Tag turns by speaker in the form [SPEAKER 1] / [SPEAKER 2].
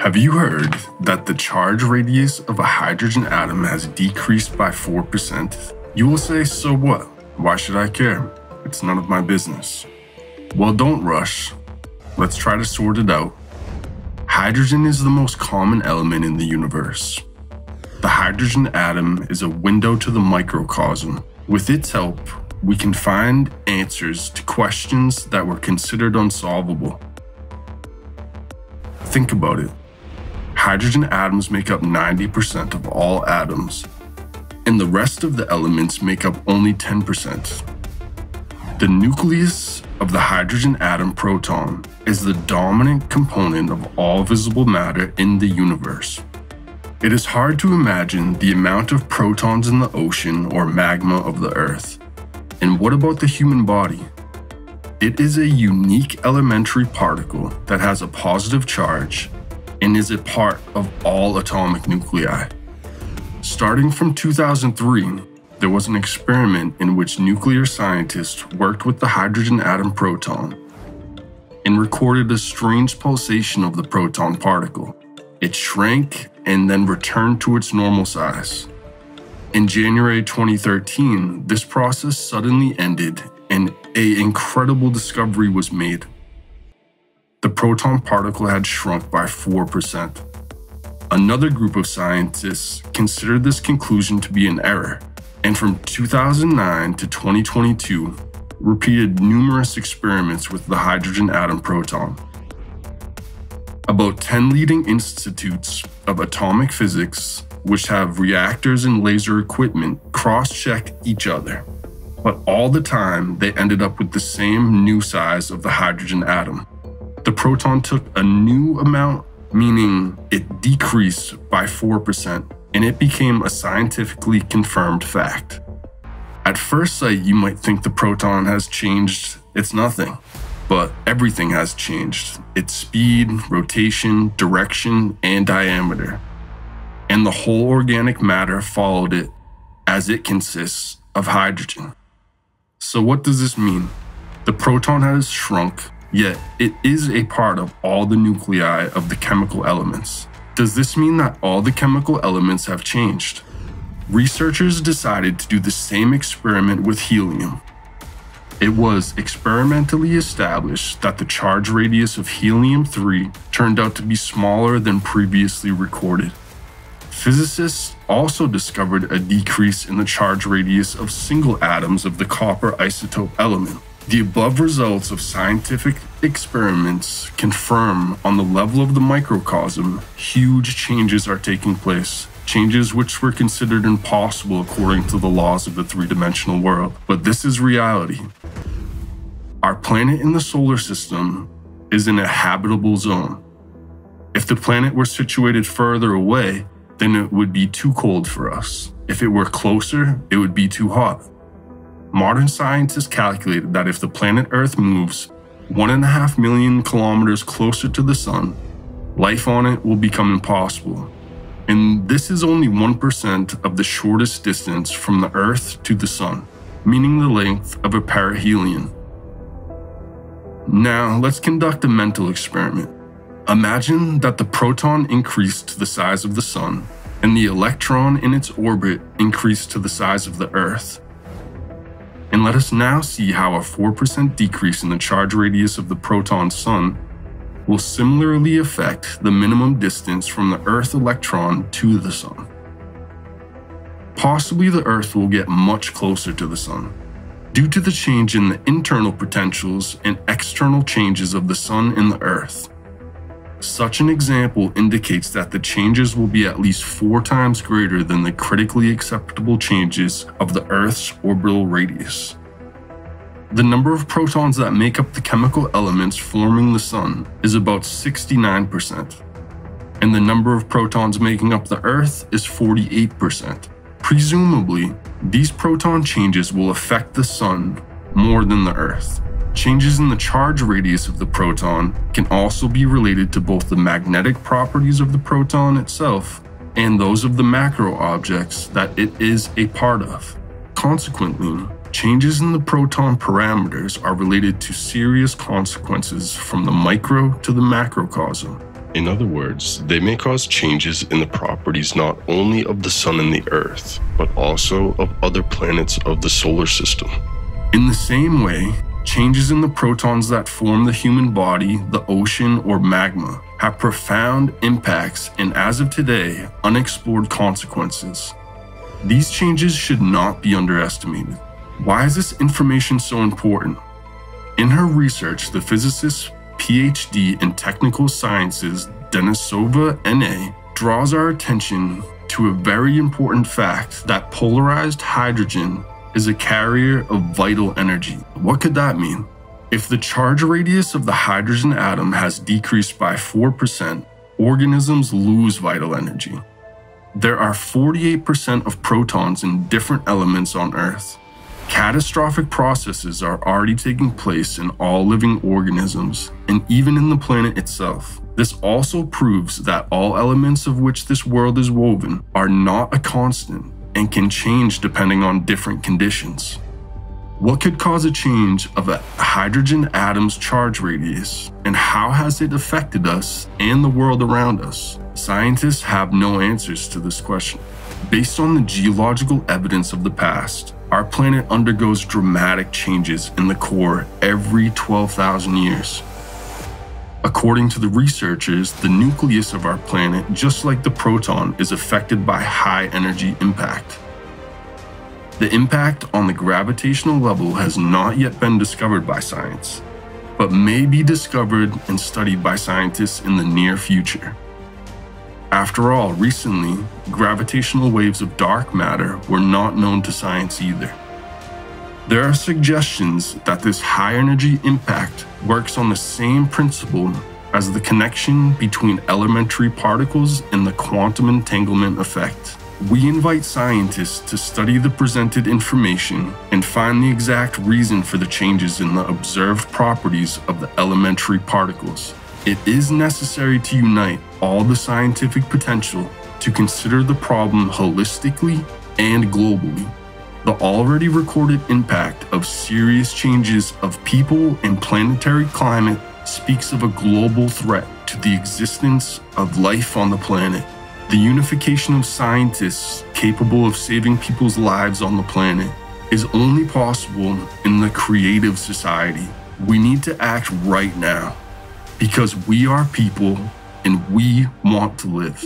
[SPEAKER 1] Have you heard that the charge radius of a hydrogen atom has decreased by 4%? You will say, so what? Why should I care? It's none of my business. Well, don't rush. Let's try to sort it out. Hydrogen is the most common element in the universe. The hydrogen atom is a window to the microcosm. With its help, we can find answers to questions that were considered unsolvable. Think about it. Hydrogen atoms make up 90% of all atoms, and the rest of the elements make up only 10%. The nucleus of the hydrogen atom proton is the dominant component of all visible matter in the universe. It is hard to imagine the amount of protons in the ocean or magma of the Earth. And what about the human body? It is a unique elementary particle that has a positive charge and is a part of all atomic nuclei. Starting from 2003, there was an experiment in which nuclear scientists worked with the hydrogen atom proton and recorded a strange pulsation of the proton particle. It shrank and then returned to its normal size. In January 2013, this process suddenly ended and an incredible discovery was made. The proton particle had shrunk by 4%. Another group of scientists considered this conclusion to be an error, and from 2009 to 2022, repeated numerous experiments with the hydrogen atom proton. About 10 leading institutes of atomic physics, which have reactors and laser equipment, cross-checked each other. But all the time, they ended up with the same new size of the hydrogen atom. The proton took a new amount, meaning it decreased by 4%, and it became a scientifically confirmed fact. At first sight, you might think the proton has changed. It's nothing. But everything has changed. Its speed, rotation, direction, and diameter. And the whole organic matter followed it, as it consists of hydrogen. So what does this mean? The proton has shrunk, yet it is a part of all the nuclei of the chemical elements. Does this mean that all the chemical elements have changed? Researchers decided to do the same experiment with helium. It was experimentally established that the charge radius of helium-3 turned out to be smaller than previously recorded. Physicists also discovered a decrease in the charge radius of single atoms of the copper isotope element. The above results of scientific experiments confirm on the level of the microcosm, huge changes are taking place. Changes which were considered impossible according to the laws of the three-dimensional world. But this is reality. Our planet in the solar system is in a habitable zone. If the planet were situated further away, then it would be too cold for us. If it were closer, it would be too hot. Modern scientists calculated that if the planet Earth moves 1.5 million kilometers closer to the sun, life on it will become impossible. And this is only 1% of the shortest distance from the Earth to the Sun, meaning the length of a perihelion. Now, let's conduct a mental experiment. Imagine that the proton increased to the size of the Sun, and the electron in its orbit increased to the size of the Earth. And let us now see how a 4% decrease in the charge radius of the proton Sun will similarly affect the minimum distance from the Earth electron to the Sun. Possibly the Earth will get much closer to the Sun, due to the change in the internal potentials and external changes of the Sun and the Earth. Such an example indicates that the changes will be at least 4 times greater than the critically acceptable changes of the Earth's orbital radius. The number of protons that make up the chemical elements forming the Sun is about 69%, and the number of protons making up the Earth is 48%. Presumably, these proton changes will affect the Sun more than the Earth. Changes in the charge radius of the proton can also be related to both the magnetic properties of the proton itself and those of the macro objects that it is a part of. Consequently, changes in the proton parameters are related to serious consequences from the micro to the macrocosm. In other words, they may cause changes in the properties not only of the Sun and the Earth, but also of other planets of the solar system. In the same way, changes in the protons that form the human body, the ocean, or magma have profound impacts and, as of today, unexplored consequences. These changes should not be underestimated. Why is this information so important? In her research, the physicist PhD in Technical Sciences, Denisova N.A., draws our attention to a very important fact that polarized hydrogen is a carrier of vital energy. What could that mean? If the charge radius of the hydrogen atom has decreased by 4%, organisms lose vital energy. There are 48% of protons in different elements on Earth. Catastrophic processes are already taking place in all living organisms, and even in the planet itself. This also proves that all elements of which this world is woven are not a constant and can change depending on different conditions. What could cause a change of a hydrogen atom's charge radius, and how has it affected us and the world around us? Scientists have no answers to this question. Based on the geological evidence of the past, our planet undergoes dramatic changes in the core every 12,000 years. According to the researchers, the nucleus of our planet, just like the proton, is affected by high energy impact. The impact on the gravitational level has not yet been discovered by science, but may be discovered and studied by scientists in the near future. After all, recently, gravitational waves of dark matter were not known to science either. There are suggestions that this high energy impact works on the same principle as the connection between elementary particles and the quantum entanglement effect. We invite scientists to study the presented information and find the exact reason for the changes in the observed properties of the elementary particles. It is necessary to unite all the scientific potential to consider the problem holistically and globally. The already recorded impact of serious changes of people and planetary climate speaks of a global threat to the existence of life on the planet. The unification of scientists capable of saving people's lives on the planet is only possible in the creative society. We need to act right now, because we are people and we want to live.